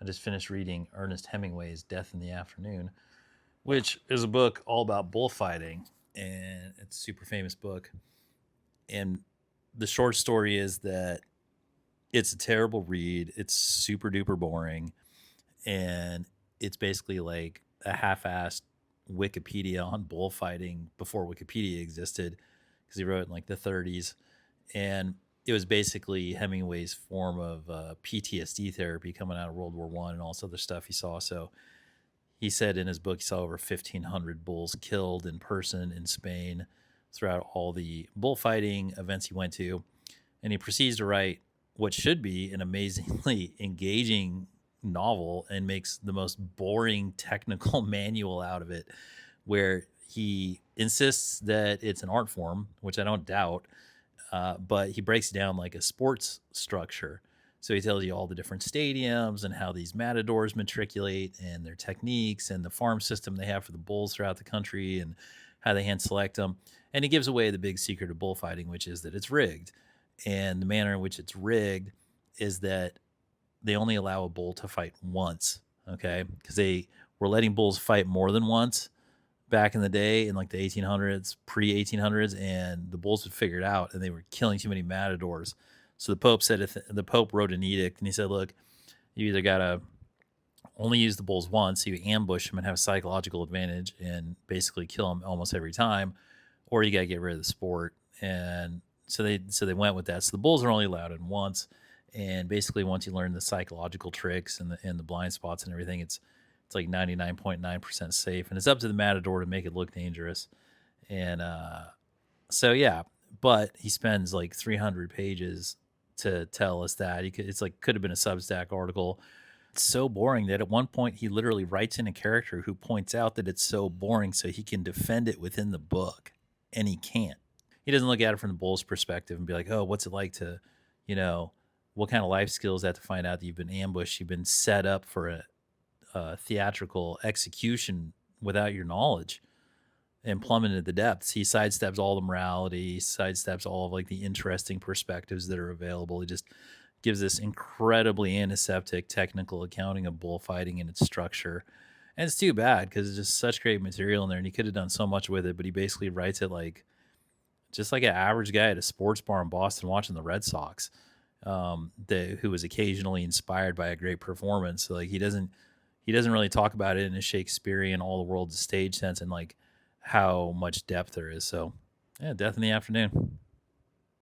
I just finished reading Ernest Hemingway's Death in the Afternoon, which is a book all about bullfighting, and it's a super famous book. And the short story is that it's a terrible read. It's super duper boring, and it's basically like a half-assed Wikipedia on bullfighting before Wikipedia existed, because he wrote it in like the 30s, and it was basically Hemingway's form of PTSD therapy coming out of World War One and all this other stuff he saw. So he said in his book he saw over 1,500 bulls killed in person in Spain throughout all the bullfighting events he went to, and he proceeds to write what should be an amazingly engaging novel and makes the most boring technical manual out of it, where he insists that it's an art form, which I don't doubt, but he breaks it down like a sports structure. So he tells you all the different stadiums and how these matadors matriculate and their techniques and the farm system they have for the bulls throughout the country and how they hand select them. And he gives away the big secret of bullfighting, which is that it's rigged. And the manner in which it's rigged is that they only allow a bull to fight once, okay? Because they were letting bulls fight more than once back in the day in like the 1800s, pre 1800s, and the bulls would figure it out, and they were killing too many matadors. So the Pope said, the Pope wrote an edict, and he said, look, you either gotta only use the bulls once, so you ambush them and have a psychological advantage and basically kill them almost every time, or you gotta get rid of the sport. And so they went with that. So the bulls are only allowed in once, and basically once you learn the psychological tricks and the blind spots and everything, it's like 99.9% safe, and it's up to the matador to make it look dangerous. And so yeah, but he spends like 300 pages to tell us that it's like could have been a Substack article. It's so boring that at one point he literally writes in a character who points out that it's so boring so he can defend it within the book, and he can't. He doesn't look at it from the bull's perspective and be like, oh, what's it like to, you know, what kind of life skills that to find out that you've been ambushed, you've been set up for a theatrical execution without your knowledge, and plummeted the depths. He sidesteps all the morality, sidesteps all of like the interesting perspectives that are available. He just gives this incredibly antiseptic technical accounting of bullfighting and its structure. And it's too bad because it's just such great material in there, and he could have done so much with it, but he basically writes it like just like an average guy at a sports bar in Boston watching the Red Sox, who was occasionally inspired by a great performance. So like he doesn't really talk about it in a Shakespearean all the world's stage sense and like how much depth there is. So yeah, Death in the Afternoon.